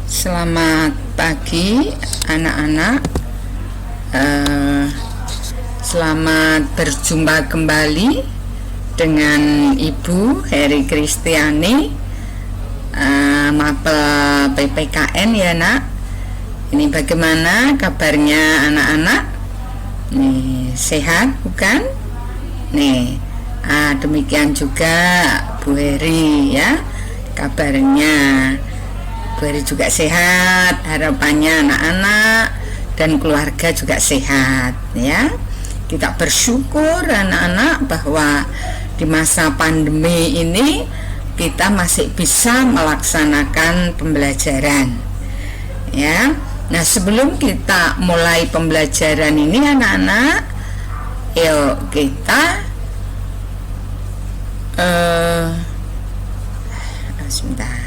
Selamat pagi anak-anak. Selamat berjumpa kembali dengan Ibu Heri Kristiani, mapel PPKN ya nak. Ini bagaimana kabarnya anak-anak? Nih, sehat bukan? Nih, demikian juga Bu Heri ya kabarnya. Bu Heri juga sehat, harapannya anak-anak dan keluarga juga sehat ya. Kita bersyukur anak-anak bahwa di masa pandemi ini kita masih bisa melaksanakan pembelajaran ya. Nah, sebelum kita mulai pembelajaran ini anak-anak, yuk kita sebentar.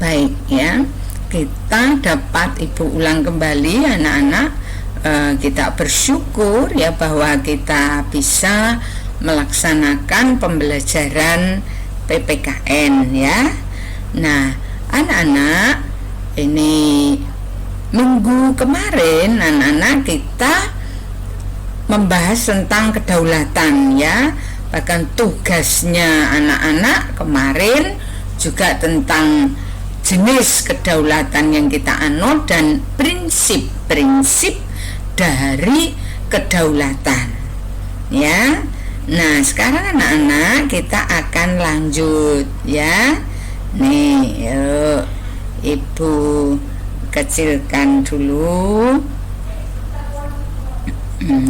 Baik ya, kita dapat Ibu ulang kembali anak-anak. Kita bersyukur ya bahwa kita bisa melaksanakan pembelajaran PPKN ya. Nah anak-anak, ini minggu kemarin anak-anak kita membahas tentang kedaulatan ya. Bahkan tugasnya anak-anak kemarin juga tentang jenis kedaulatan yang kita anut dan prinsip-prinsip dari kedaulatan ya. Nah sekarang anak-anak kita akan lanjut ya. Nih yuk Ibu kecilkan dulu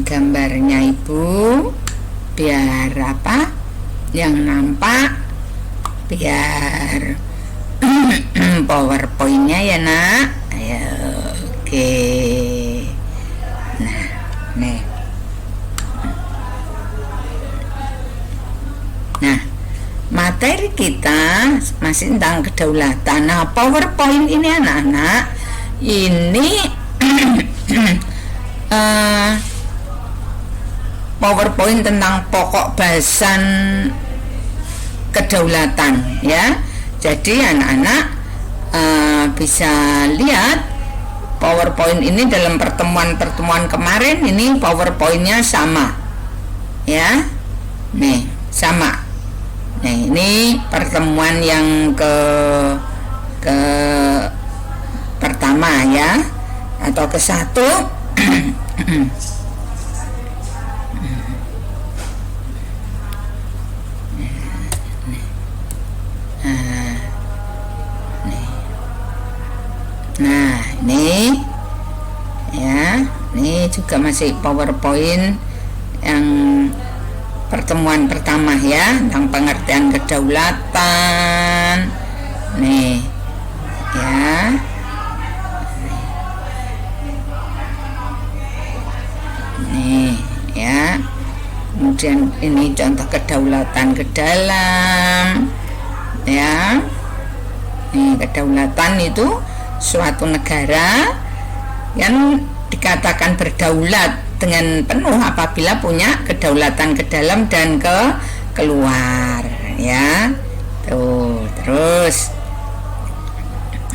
gambarnya Ibu biar apa yang nampak, biar PowerPoint-nya ya nak. Ayo, oke. Nah, nih. Nah, materi kita masih tentang kedaulatan. Nah, PowerPoint ini anak-anak, ini PowerPoint tentang pokok bahasan kedaulatan ya. Jadi anak-anak bisa lihat PowerPoint ini dalam pertemuan-pertemuan kemarin. Ini PowerPoint-nya sama ya. Nih sama. Nih ini pertemuan yang ke pertama ya, atau ke satu. Nah ini ya, ini juga masih PowerPoint yang pertemuan pertama ya, tentang pengertian kedaulatan. Nih ya, nih ya, kemudian ini contoh kedaulatan ke dalam ya. Nih, kedaulatan itu suatu negara yang dikatakan berdaulat dengan penuh apabila punya kedaulatan ke dalam dan ke keluar ya. Tuh, terus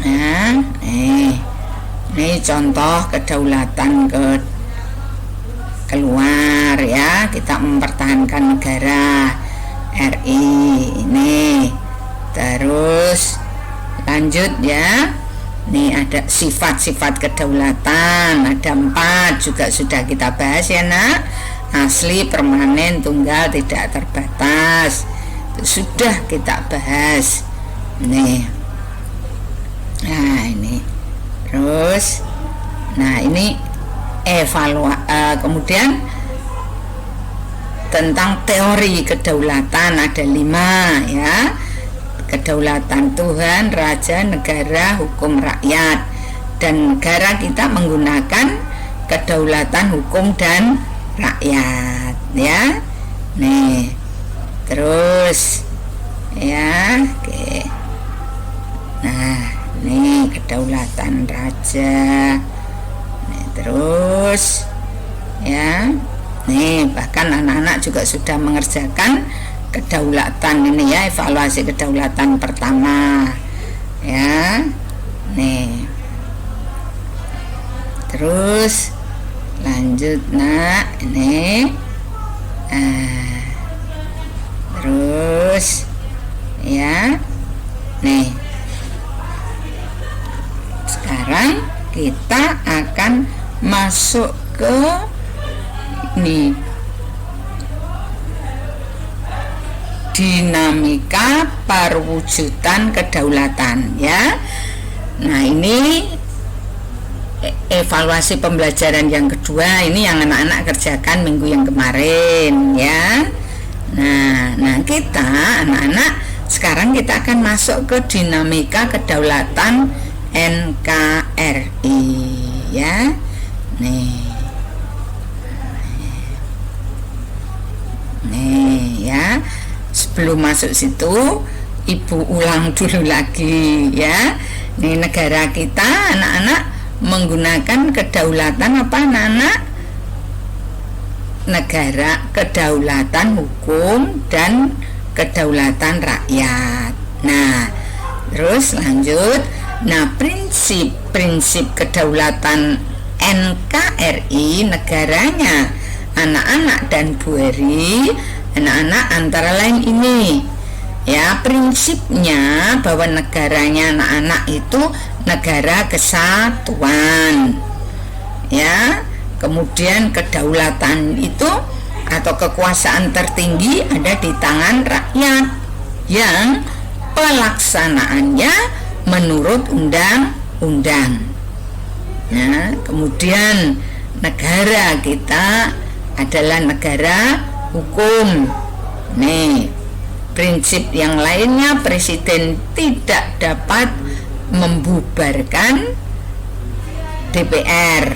nah, ini contoh kedaulatan ke keluar ya. Kita mempertahankan negara RI ini. Terus lanjut ya. Nih ada sifat-sifat kedaulatan, ada 4 juga sudah kita bahas ya nak. Asli, permanen, tunggal, tidak terbatas, itu sudah kita bahas. Nih, nah ini terus, nah ini kemudian tentang teori kedaulatan ada 5 ya. Kedaulatan Tuhan, Raja, Negara, Hukum, Rakyat. Dan negara kita menggunakan kedaulatan hukum dan rakyat, ya. Nih, terus ya, oke. Nah, nih kedaulatan raja. Nih, terus ya. Nih, bahkan anak-anak juga sudah mengerjakan kedaulatan ini ya, evaluasi kedaulatan pertama. Ya. Nih. Terus lanjut, Nak. Ini. Terus ya. Nih. Sekarang kita akan masuk ke nih dinamika perwujudan kedaulatan, ya. Nah, ini evaluasi pembelajaran yang kedua, ini yang anak-anak kerjakan minggu yang kemarin, ya. Nah kita anak-anak sekarang kita akan masuk ke dinamika kedaulatan NKRI, ya. Nih, ya. Sebelum masuk situ, Ibu ulang dulu lagi, ya. Nih, negara kita anak-anak menggunakan kedaulatan apa, anak-anak? Negara kedaulatan hukum dan kedaulatan rakyat. Nah, terus lanjut. Nah, prinsip kedaulatan NKRI, negaranya anak-anak dan Bu Eri, anak-anak antara lain ini, ya. Prinsipnya bahwa negaranya anak-anak itu negara kesatuan, ya. Kemudian kedaulatan itu atau kekuasaan tertinggi ada di tangan rakyat yang pelaksanaannya menurut undang-undang. Nah, kemudian negara kita adalah negara hukum. Nih, prinsip yang lainnya, presiden tidak dapat membubarkan DPR,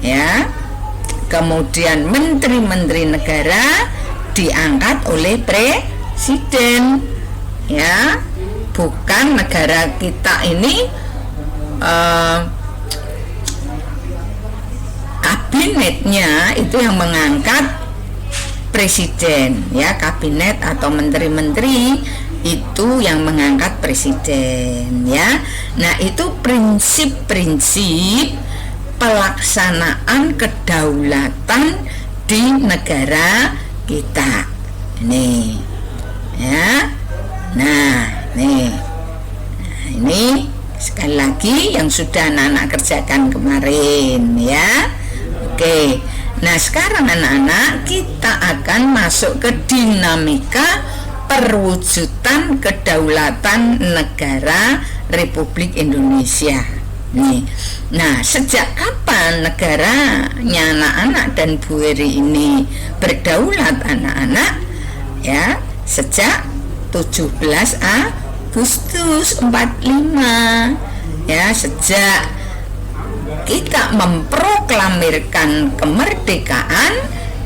ya. Kemudian menteri-menteri negara diangkat oleh presiden, ya. Bukan negara kita ini kabinetnya itu yang mengangkat presiden, ya. Kabinet atau menteri-menteri itu yang mengangkat presiden, ya. Nah, itu prinsip-prinsip pelaksanaan kedaulatan di negara kita. Nih, ya. Nah, nih. Nah, ini sekali lagi yang sudah anak-anak kerjakan kemarin, ya. Oke. Nah, sekarang anak-anak kita akan masuk ke dinamika perwujudan kedaulatan negara Republik Indonesia. Nih. Nah, sejak kapan negaranya anak-anak dan Bu Eri ini berdaulat, anak-anak? Ya, sejak 17 Agustus 45. Ya, sejak kita memproklamirkan kemerdekaan,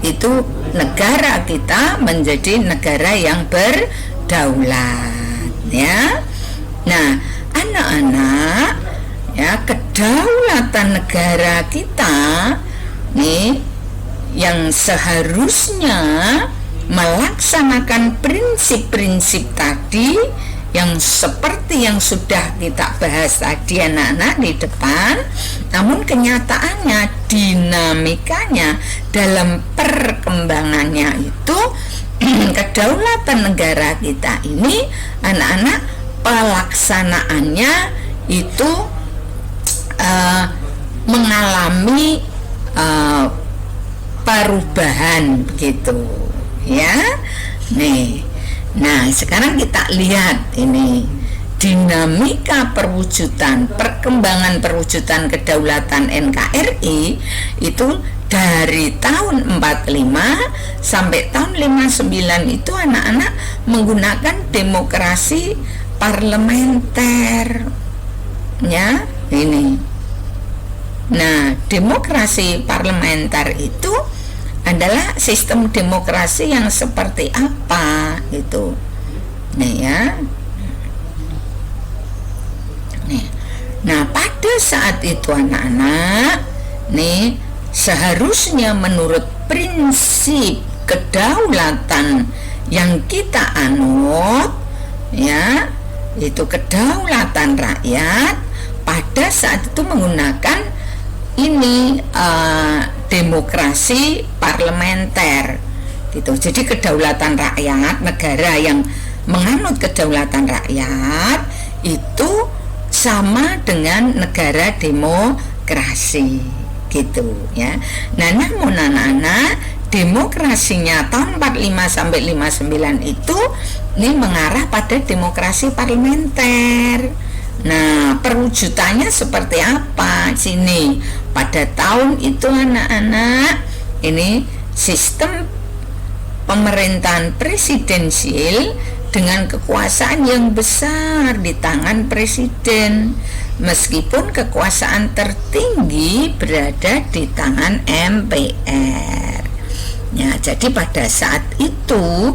itu negara kita menjadi negara yang berdaulat, ya. Nah, anak-anak, ya, kedaulatan negara kita nih yang seharusnya melaksanakan prinsip-prinsip tadi yang seperti yang sudah kita bahas tadi anak-anak di depan, namun kenyataannya dinamikanya dalam perkembangannya itu kedaulatan negara kita ini anak-anak pelaksanaannya itu mengalami perubahan begitu, ya. Nih, nah sekarang kita lihat ini dinamika perwujudan, perkembangan perwujudan kedaulatan NKRI itu dari tahun 45 sampai tahun 59 itu anak-anak menggunakan demokrasi parlementer, ya. Ini. Nah, demokrasi parlementer itu adalah sistem demokrasi yang seperti apa gitu. Nih ya. Nih. Nah, pada saat itu anak-anak, nih seharusnya menurut prinsip kedaulatan yang kita anut, ya, itu kedaulatan rakyat, pada saat itu menggunakan ini demokrasi parlementer gitu. Jadi kedaulatan rakyat, negara yang menganut kedaulatan rakyat itu sama dengan negara demokrasi gitu ya. Nah, namun anak-anak, demokrasinya tahun 45 sampai 59 itu ini mengarah pada demokrasi parlementer. Nah, perwujudannya seperti apa? Sini pada tahun itu anak-anak, ini sistem pemerintahan presidensial dengan kekuasaan yang besar di tangan presiden, meskipun kekuasaan tertinggi berada di tangan MPR. Ya, jadi pada saat itu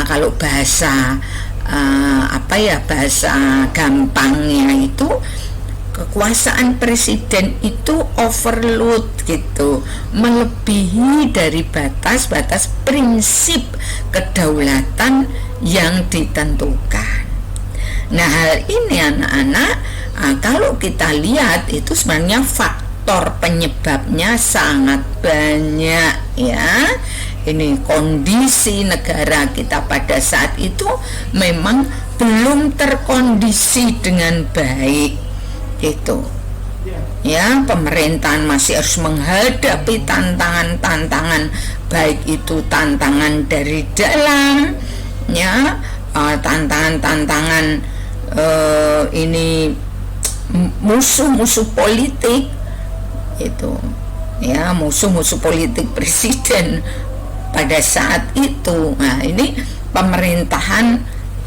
kalau bahasa bahasa gampangnya itu, kekuasaan presiden itu overload gitu, melebihi dari batas-batas prinsip kedaulatan yang ditentukan. Nah, hal ini anak-anak, kalau kita lihat itu sebenarnya faktor penyebabnya sangat banyak ya. Ini kondisi negara kita pada saat itu memang belum terkondisi dengan baik itu ya. Pemerintahan masih harus menghadapi tantangan-tantangan, baik itu tantangan dari dalam ya, tantangan-tantangan ini musuh-musuh politik itu ya, musuh-musuh politik presiden pada saat itu. Nah, ini pemerintahan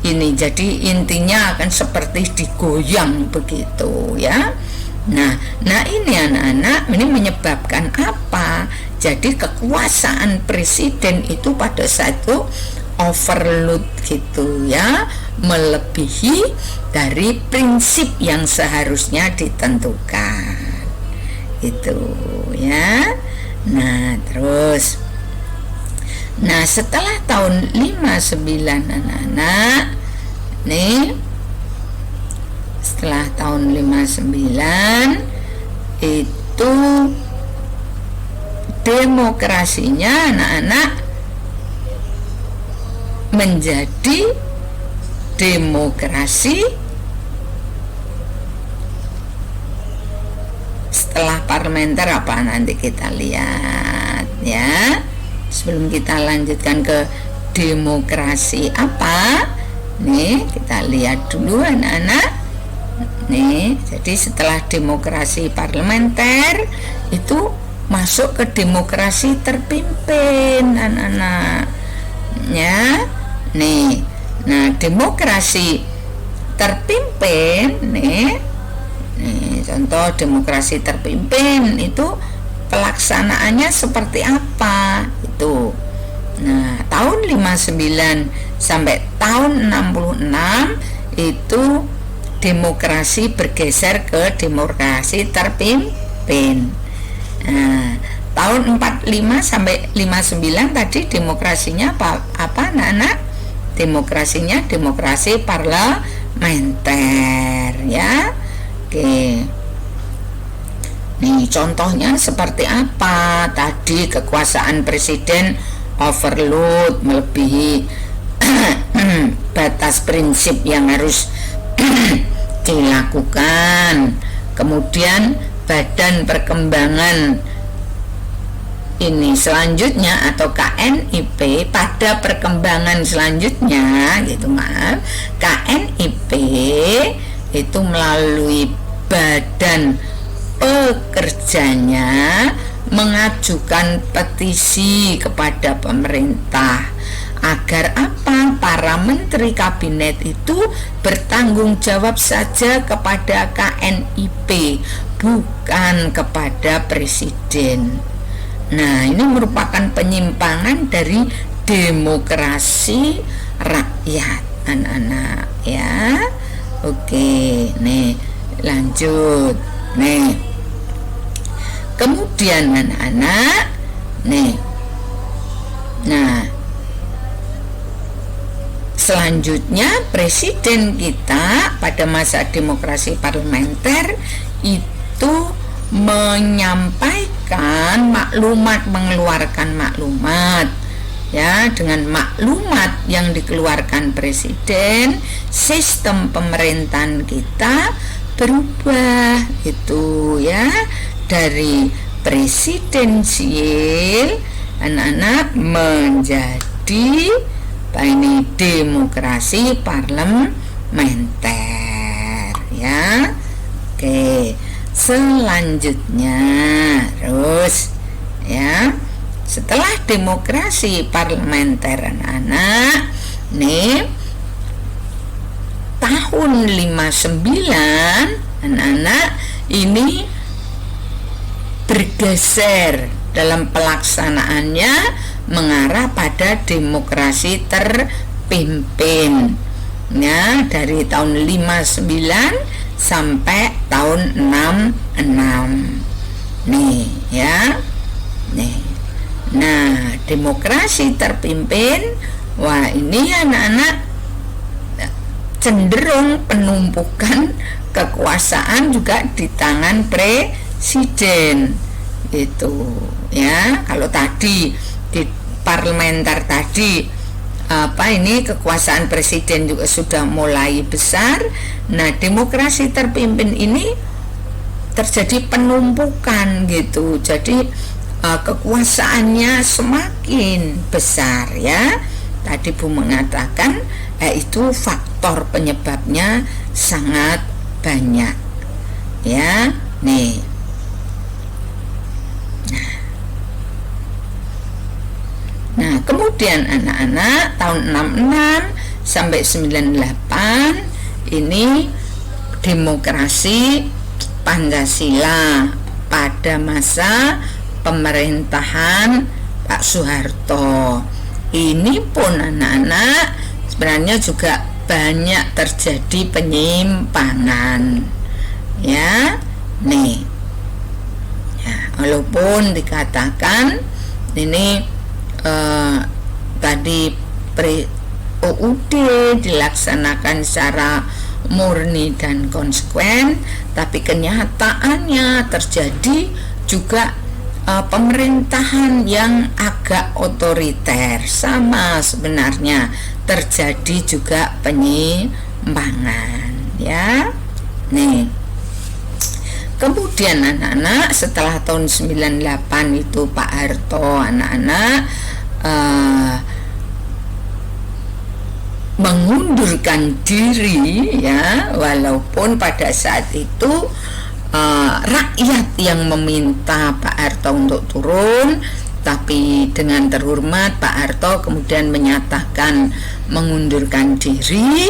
ini jadi intinya akan seperti digoyang begitu ya. Nah ini anak-anak, ini menyebabkan apa? Jadi kekuasaan presiden itu pada saat itu overload gitu ya, melebihi dari prinsip yang seharusnya ditentukan itu ya. Nah, terus setelah tahun 59 anak-anak nih, setelah tahun 59 itu demokrasinya anak-anak menjadi demokrasi setelah parlementer. Apa nanti kita lihat ya, sebelum kita lanjutkan ke demokrasi apa nih, kita lihat dulu anak-anak nih. Jadi setelah demokrasi parlementer itu masuk ke demokrasi terpimpin anak-anak ya nih. Nah, demokrasi terpimpin nih, contoh demokrasi terpimpin itu pelaksanaannya seperti apa itu. Nah, tahun 59 sampai tahun 66 itu demokrasi bergeser ke demokrasi terpimpin. Nah, tahun 45 sampai 59 tadi demokrasinya apa anak-anak? Demokrasinya demokrasi parlementer ya. Oke. Nih, contohnya seperti apa? Tadi kekuasaan presiden overload, melebihi batas prinsip yang harus dilakukan. Kemudian Badan Perkembangan ini selanjutnya atau KNIP pada perkembangan selanjutnya gitu, KNIP itu melalui badan pekerjanya mengajukan petisi kepada pemerintah agar apa? Para menteri kabinet itu bertanggung jawab saja kepada KNIP, bukan kepada presiden. Nah, ini merupakan penyimpangan dari demokrasi rakyat, anak-anak ya. Oke, nih lanjut. Nih. Kemudian anak-anak, nih. Nah, selanjutnya presiden kita pada masa demokrasi parlementer itu menyampaikan maklumat, mengeluarkan maklumat ya. Dengan maklumat yang dikeluarkan presiden, sistem pemerintahan kita berubah itu ya, dari presidensial anak-anak menjadi ini demokrasi parlementer ya. Oke, selanjutnya terus ya, setelah demokrasi parlementer anak-anak nih, tahun 59 anak-anak ini bergeser dalam pelaksanaannya mengarah pada demokrasi terpimpin ya, dari tahun 59 sampai tahun 66 nih ya. Nih. Nah, demokrasi terpimpin, wah ini anak-anak cenderung penumpukan kekuasaan juga di tangan presiden itu ya. Kalau tadi di parlementer tadi ini kekuasaan presiden juga sudah mulai besar. Nah, demokrasi terpimpin ini terjadi penumpukan gitu. Jadi kekuasaannya semakin besar ya. Tadi Bu mengatakan itu faktor penyebabnya sangat banyak ya. Nih. Nah, kemudian anak-anak tahun 66 sampai 98 ini demokrasi Pancasila pada masa pemerintahan Pak Soeharto. Ini pun anak-anak sebenarnya juga banyak terjadi penyimpangan ya. Nih ya, walaupun dikatakan ini tadi OUD dilaksanakan secara murni dan konsekuen, tapi kenyataannya terjadi juga pemerintahan yang agak otoriter. Sama sebenarnya terjadi juga penyimpangan ya. Nih, kemudian anak-anak setelah tahun 98 itu Pak Harto anak-anak mengundurkan diri ya, walaupun pada saat itu rakyat yang meminta Pak Harto untuk turun, tapi dengan terhormat Pak Harto kemudian menyatakan mengundurkan diri.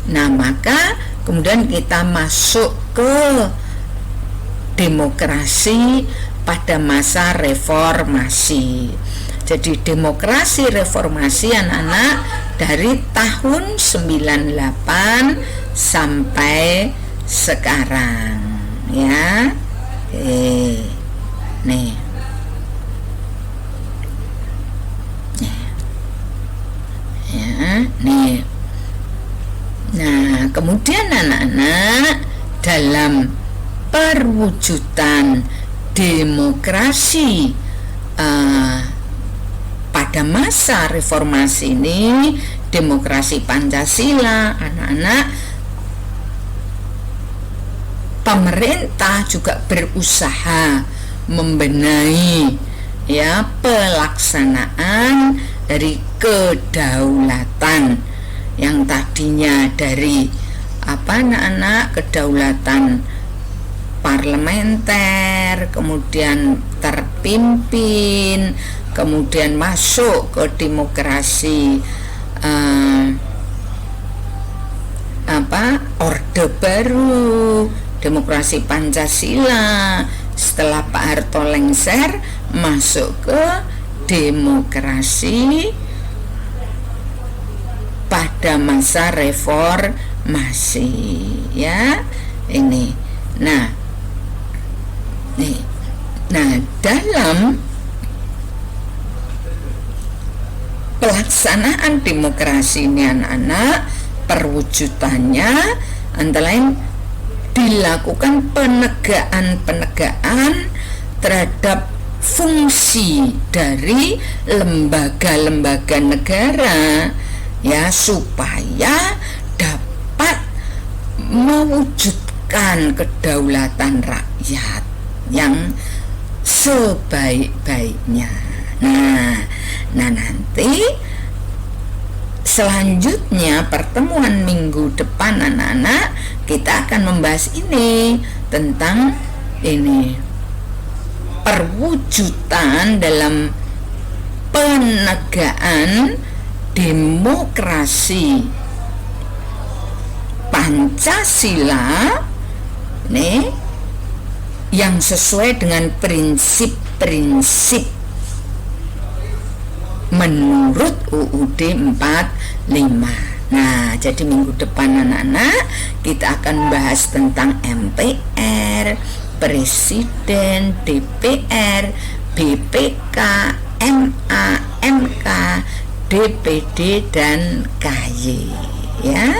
Nah, maka kemudian kita masuk ke demokrasi pada masa reformasi. Jadi demokrasi reformasi anak-anak dari tahun 98 sampai sekarang ya. Nih. Ya, nih. Nah, kemudian anak-anak dalam perwujudan demokrasi pada masa reformasi ini, demokrasi Pancasila, anak-anak, pemerintah juga berusaha membenahi ya pelaksanaan dari kedaulatan yang tadinya dari anak-anak kedaulatan parlementer, kemudian terpimpin, kemudian masuk ke demokrasi Orde Baru, demokrasi Pancasila. Setelah Pak Harto lengser, masuk ke demokrasi pada masa reformasi, ya. Ini. Nah, dalam pelaksanaan demokrasi ini anak-anak, perwujudannya antara lain dilakukan penegaan terhadap fungsi dari lembaga-lembaga negara, ya, supaya dapat mewujudkan kedaulatan rakyat yang sebaik-baiknya. Nah, nanti selanjutnya pertemuan minggu depan anak-anak kita akan membahas ini tentang ini perwujudan dalam penegaan demokrasi Pancasila nih yang sesuai dengan prinsip-prinsip menurut UUD 45. Nah, jadi minggu depan anak-anak kita akan bahas tentang MPR, Presiden, DPR, BPK, MA, MK, DPD, dan KY, ya.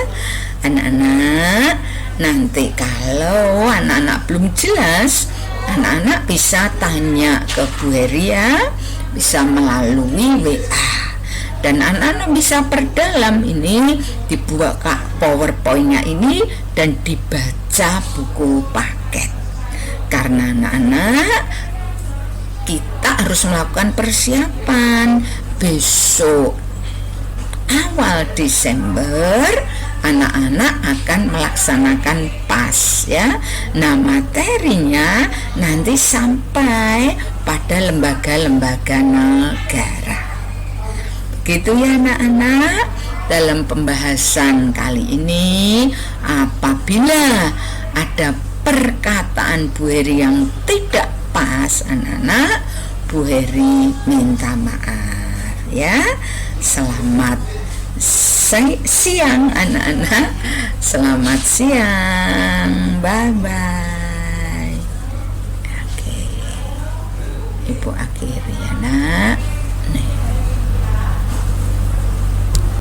Anak-anak, nanti kalau anak-anak belum jelas, anak-anak bisa tanya ke Bu Heria, bisa melalui WA, dan anak-anak bisa perdalam ini, dibuka PowerPoint-nya ini dan dibaca buku paket. Karena anak-anak kita harus melakukan persiapan. Besok awal Desember anak-anak akan melaksanakan PAS, ya. Nah, materinya nanti sampai pada lembaga-lembaga negara. Gitu ya anak-anak. Dalam pembahasan kali ini, apabila ada perkataan Bu Heri yang tidak pas anak-anak, Bu Heri minta maaf, ya. Selamat siang anak-anak. Selamat siang. Bye bye. Oke. Ibu akhiri ya nak.